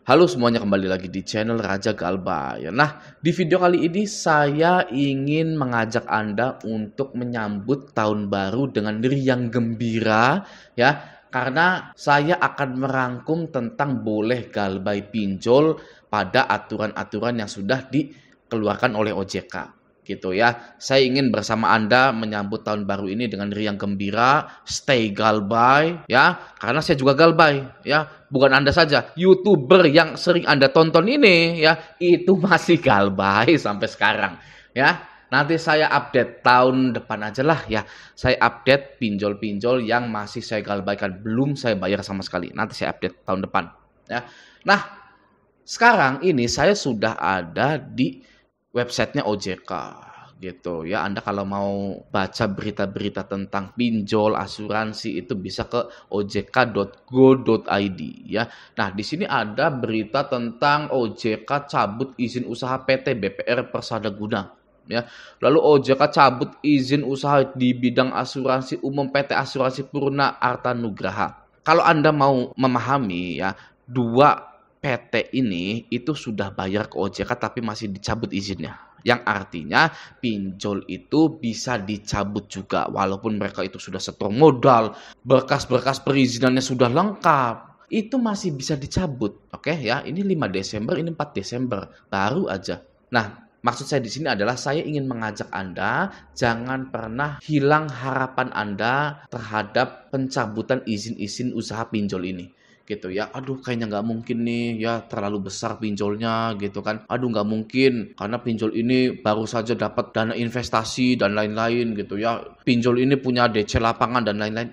Halo semuanya, kembali lagi di channel Raja Galbay. Nah, di video kali ini saya ingin mengajak Anda untuk menyambut tahun baru dengan riang gembira ya. Karena saya akan merangkum tentang boleh galbay pinjol pada aturan-aturan yang sudah dikeluarkan oleh OJK. Gitu ya. Saya ingin bersama Anda menyambut tahun baru ini dengan riang gembira, stay galbay ya, karena saya juga galbay ya. Bukan Anda saja, YouTuber yang sering Anda tonton ini ya, itu masih galbay sampai sekarang ya. Nanti saya update tahun depan aja lah ya. Saya update pinjol-pinjol yang masih saya galbaikan, belum saya bayar sama sekali. Nanti saya update tahun depan ya. Nah, sekarang ini saya sudah ada di websitenya OJK gitu ya. Anda kalau mau baca berita-berita tentang pinjol asuransi itu bisa ke ojk.go.id ya. Nah, di sini ada berita tentang OJK cabut izin usaha PT BPR Persada Guna ya. Lalu OJK cabut izin usaha di bidang asuransi umum PT Asuransi Purna Arta Nugraha. Kalau Anda mau memahami ya, dua PT ini itu sudah bayar ke OJK tapi masih dicabut izinnya. Yang artinya pinjol itu bisa dicabut juga walaupun mereka itu sudah setor modal, berkas-berkas perizinannya sudah lengkap. Itu masih bisa dicabut. Oke ya, ini 5 Desember, ini 4 Desember, baru aja. Nah, maksud saya di sini adalah saya ingin mengajak Anda jangan pernah hilang harapan Anda terhadap pencabutan izin-izin usaha pinjol ini. Gitu ya, aduh kayaknya nggak mungkin nih ya, terlalu besar pinjolnya gitu kan, aduh nggak mungkin karena pinjol ini baru saja dapat dana investasi dan lain-lain gitu ya, pinjol ini punya DC lapangan dan lain-lain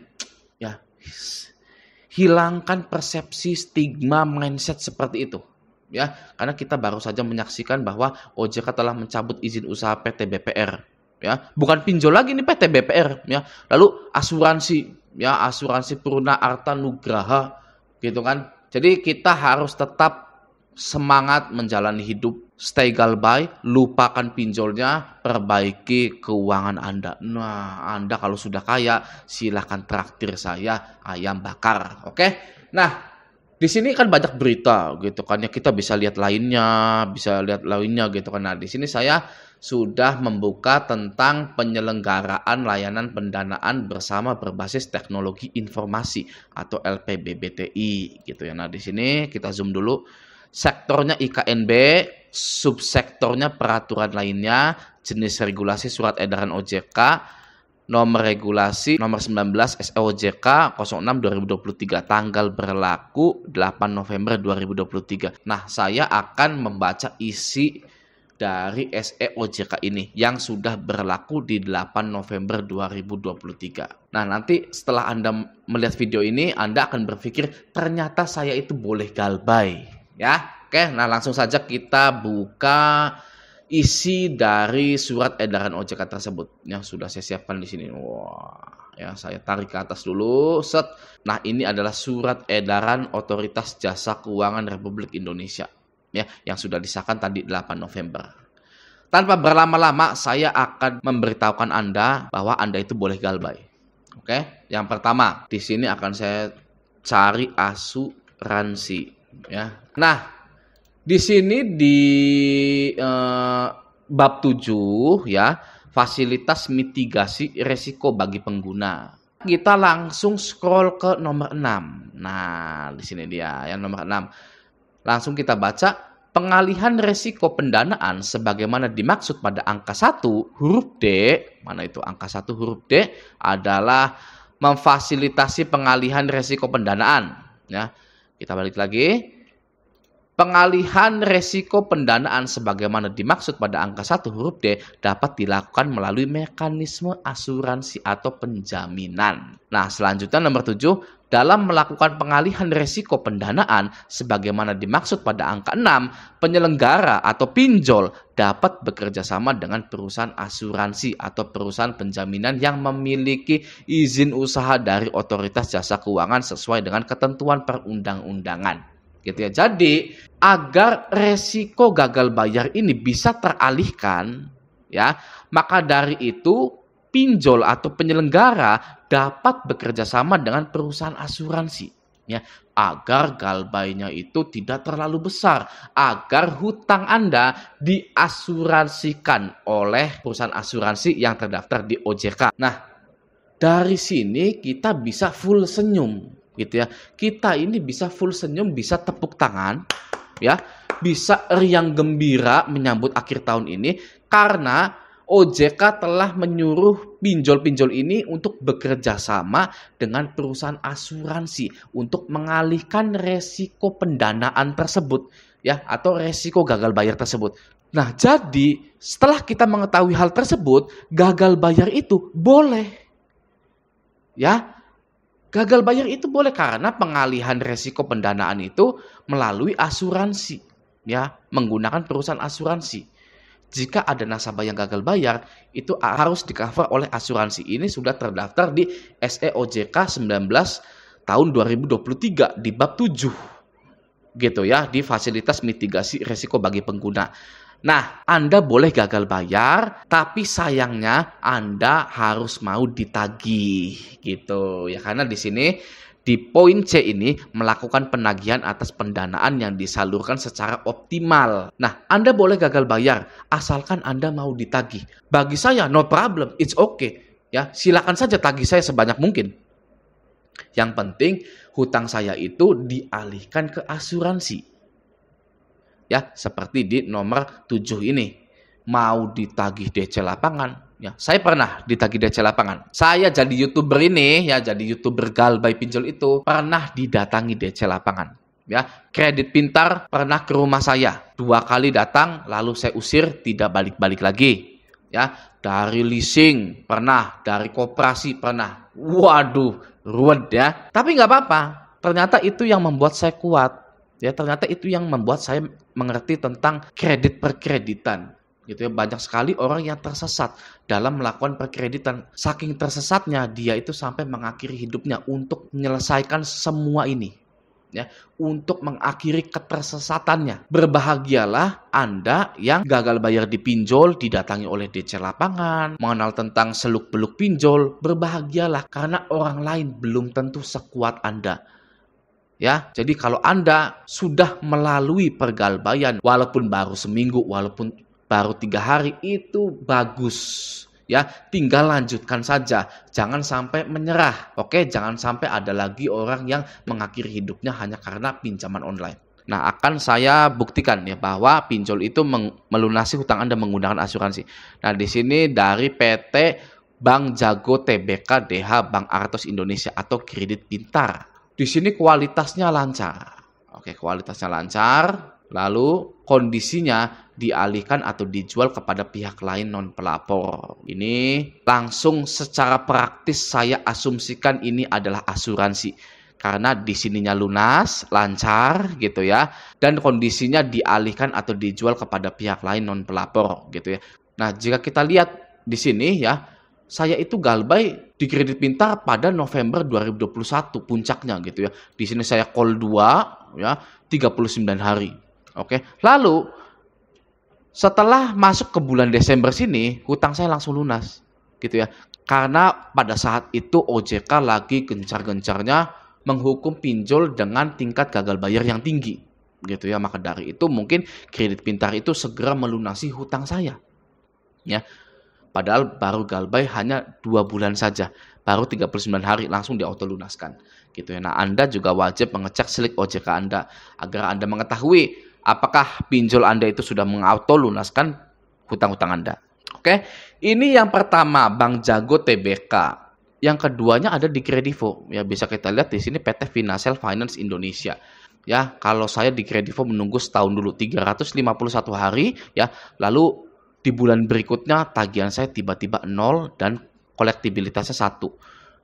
ya. Hilangkan persepsi, stigma, mindset seperti itu ya, karena kita baru saja menyaksikan bahwa OJK telah mencabut izin usaha PT BPR ya, bukan pinjol lagi nih, PT BPR ya. Lalu asuransi ya, Asuransi Purna Arta Nugraha gitu kan. Jadi kita harus tetap semangat menjalani hidup, stay galbay, lupakan pinjolnya, perbaiki keuangan Anda. Nah, Anda kalau sudah kaya silahkan traktir saya ayam bakar. Oke? Nah, di sini kan banyak berita gitu kan ya, kita bisa lihat lainnya gitu kan. Nah, di sini saya sudah membuka tentang penyelenggaraan layanan pendanaan bersama berbasis teknologi informasi atau LPBBTI gitu ya. Nah, di sini kita zoom dulu. Sektornya IKNB, subsektornya peraturan lainnya, jenis regulasi surat edaran OJK, nomor regulasi nomor 19 SEOJK 06/2023, tanggal berlaku 8 November 2023. Nah, saya akan membaca isi dari SEOJK ini yang sudah berlaku di 8 November 2023. Nah, nanti setelah Anda melihat video ini, Anda akan berpikir ternyata saya itu boleh galbay ya. Oke, nah langsung saja kita buka isi dari surat edaran OJK tersebut yang sudah saya siapkan di sini. Wah, ya saya tarik ke atas dulu. Set. Nah, ini adalah surat edaran Otoritas Jasa Keuangan Republik Indonesia ya, yang sudah disahkan tadi 8 November. Tanpa berlama-lama saya akan memberitahukan Anda bahwa Anda itu boleh galbay. Oke, yang pertama di sini akan saya cari asuransi ya. Nah, di sini di bab 7 ya, fasilitas mitigasi resiko bagi pengguna. Kita langsung scroll ke nomor 6. Nah, di sini dia yang nomor 6. Langsung kita baca, pengalihan resiko pendanaan sebagaimana dimaksud pada angka 1 huruf D, mana itu angka 1 huruf D, adalah memfasilitasi pengalihan resiko pendanaan ya. Kita balik lagi. Pengalihan resiko pendanaan sebagaimana dimaksud pada angka 1 huruf D dapat dilakukan melalui mekanisme asuransi atau penjaminan. Nah, selanjutnya nomor 7, dalam melakukan pengalihan resiko pendanaan sebagaimana dimaksud pada angka 6, penyelenggara atau pinjol dapat bekerja sama dengan perusahaan asuransi atau perusahaan penjaminan yang memiliki izin usaha dari Otoritas Jasa Keuangan sesuai dengan ketentuan perundang-undangan. Gitu ya. Jadi agar resiko gagal bayar ini bisa teralihkan ya, maka dari itu pinjol atau penyelenggara dapat bekerja sama dengan perusahaan asuransi ya, agar galbainya itu tidak terlalu besar, agar hutang Anda diasuransikan oleh perusahaan asuransi yang terdaftar di OJK. Nah, dari sini kita bisa full senyum gitu ya. Kita ini bisa full senyum, bisa tepuk tangan ya, bisa riang gembira menyambut akhir tahun ini karena OJK telah menyuruh pinjol-pinjol ini untuk bekerja sama dengan perusahaan asuransi untuk mengalihkan resiko pendanaan tersebut ya, atau resiko gagal bayar tersebut. Nah, jadi setelah kita mengetahui hal tersebut, gagal bayar itu boleh. Ya, gagal bayar itu boleh karena pengalihan resiko pendanaan itu melalui asuransi, ya, menggunakan perusahaan asuransi. Jika ada nasabah yang gagal bayar, itu harus di-cover oleh asuransi. Ini sudah terdaftar di SE OJK 19 tahun 2023 di bab 7. Gitu ya, di fasilitas mitigasi resiko bagi pengguna. Nah, Anda boleh gagal bayar, tapi sayangnya Anda harus mau ditagih gitu ya, karena di sini di poin C ini melakukan penagihan atas pendanaan yang disalurkan secara optimal. Nah, Anda boleh gagal bayar asalkan Anda mau ditagih. Bagi saya no problem, it's okay. Ya, silakan saja tagih saya sebanyak mungkin. Yang penting hutang saya itu dialihkan ke asuransi. Ya, seperti di nomor 7 ini. Mau ditagih DC lapangan. Ya, saya pernah ditagih DC lapangan. Saya jadi YouTuber ini, ya, jadi YouTuber galbay pinjol itu pernah didatangi DC lapangan. Ya, Kredit Pintar pernah ke rumah saya. 2 kali datang, lalu saya usir, tidak balik-balik lagi. Ya, dari leasing pernah, dari koperasi pernah. Waduh, ruwet ya. Tapi nggak apa-apa. Ternyata itu yang membuat saya kuat. Ya, ternyata itu yang membuat saya mengerti tentang kredit perkreditan. Gitu ya, banyak sekali orang yang tersesat dalam melakukan perkreditan. Saking tersesatnya dia itu sampai mengakhiri hidupnya untuk menyelesaikan semua ini. Ya, untuk mengakhiri ketersesatannya. Berbahagialah Anda yang gagal bayar di pinjol, didatangi oleh DC lapangan, mengenal tentang seluk-beluk pinjol. Berbahagialah karena orang lain belum tentu sekuat Anda. Ya, jadi kalau Anda sudah melalui pergalbayan, walaupun baru seminggu, walaupun baru 3 hari, itu bagus. Ya, tinggal lanjutkan saja. Jangan sampai menyerah. Oke, jangan sampai ada lagi orang yang mengakhiri hidupnya hanya karena pinjaman online. Nah, akan saya buktikan ya bahwa pinjol itu melunasi hutang Anda menggunakan asuransi. Nah, di sini dari PT Bank Jago Tbk DH Bank Artos Indonesia atau Kredit Pintar. Di sini kualitasnya lancar. Oke, kualitasnya lancar. Lalu kondisinya dialihkan atau dijual kepada pihak lain non pelapor. Ini langsung secara praktis saya asumsikan ini adalah asuransi. Karena di sininya lunas, lancar gitu ya. Dan kondisinya dialihkan atau dijual kepada pihak lain non pelapor gitu ya. Nah, jika kita lihat di sini ya, saya itu galbay di Kredit Pintar pada November 2021 puncaknya gitu ya. Di sini saya call 2 ya, 39 hari. Oke. Lalu setelah masuk ke bulan Desember sini, hutang saya langsung lunas gitu ya. Karena pada saat itu OJK lagi gencar-gencarnya menghukum pinjol dengan tingkat gagal bayar yang tinggi gitu ya. Maka dari itu mungkin Kredit Pintar itu segera melunasi hutang saya. Ya. Padahal baru galbay hanya 2 bulan saja. Baru 39 hari langsung diauto lunaskan. Gitu ya. Nah, Anda juga wajib mengecek slip OJK Anda agar Anda mengetahui apakah pinjol Anda itu sudah mengauto lunaskan hutang-hutang Anda. Oke. Ini yang pertama, Bank Jago Tbk. Yang keduanya ada di Kredivo. Ya, bisa kita lihat di sini PT Financial Finance Indonesia. Ya, kalau saya di Kredivo menunggu setahun dulu 351 hari ya. Lalu di bulan berikutnya tagihan saya tiba-tiba 0 dan kolektibilitasnya 1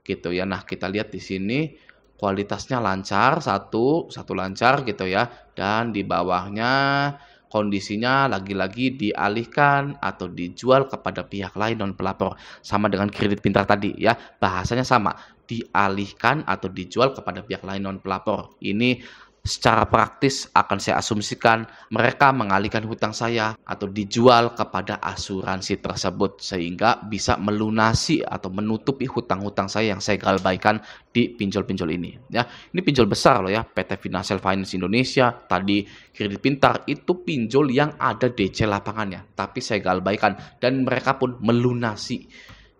gitu ya. Nah, kita lihat di sini kualitasnya lancar, satu lancar gitu ya. Dan di bawahnya kondisinya lagi-lagi dialihkan atau dijual kepada pihak lain non pelapor. Sama dengan Kredit Pintar tadi ya. Bahasanya sama, dialihkan atau dijual kepada pihak lain non pelapor. Ini secara praktis akan saya asumsikan mereka mengalihkan hutang saya atau dijual kepada asuransi tersebut sehingga bisa melunasi atau menutupi hutang-hutang saya yang saya galbaikan di pinjol-pinjol ini. Ya, ini pinjol besar loh ya, PT Financial Finance Indonesia, tadi Kredit Pintar, itu pinjol yang ada DC lapangannya, tapi saya galbaikan dan mereka pun melunasi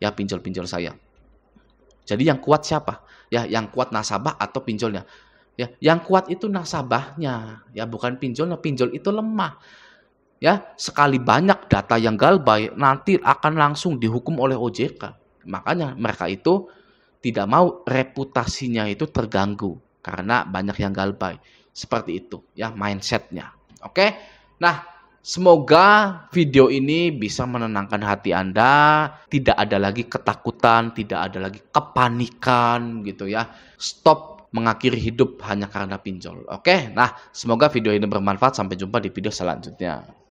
ya pinjol-pinjol saya. Jadi yang kuat siapa? Ya, yang kuat nasabah atau pinjolnya. Ya, yang kuat itu nasabahnya, ya bukan pinjolnya. Pinjol itu lemah. Ya, sekali banyak data yang galbay nanti akan langsung dihukum oleh OJK. Makanya mereka itu tidak mau reputasinya itu terganggu karena banyak yang galbay. Seperti itu ya mindsetnya. Oke. Nah, semoga video ini bisa menenangkan hati Anda, tidak ada lagi ketakutan, tidak ada lagi kepanikan gitu ya. Stop mengakhiri hidup hanya karena pinjol. Oke, nah semoga video ini bermanfaat. Sampai jumpa di video selanjutnya.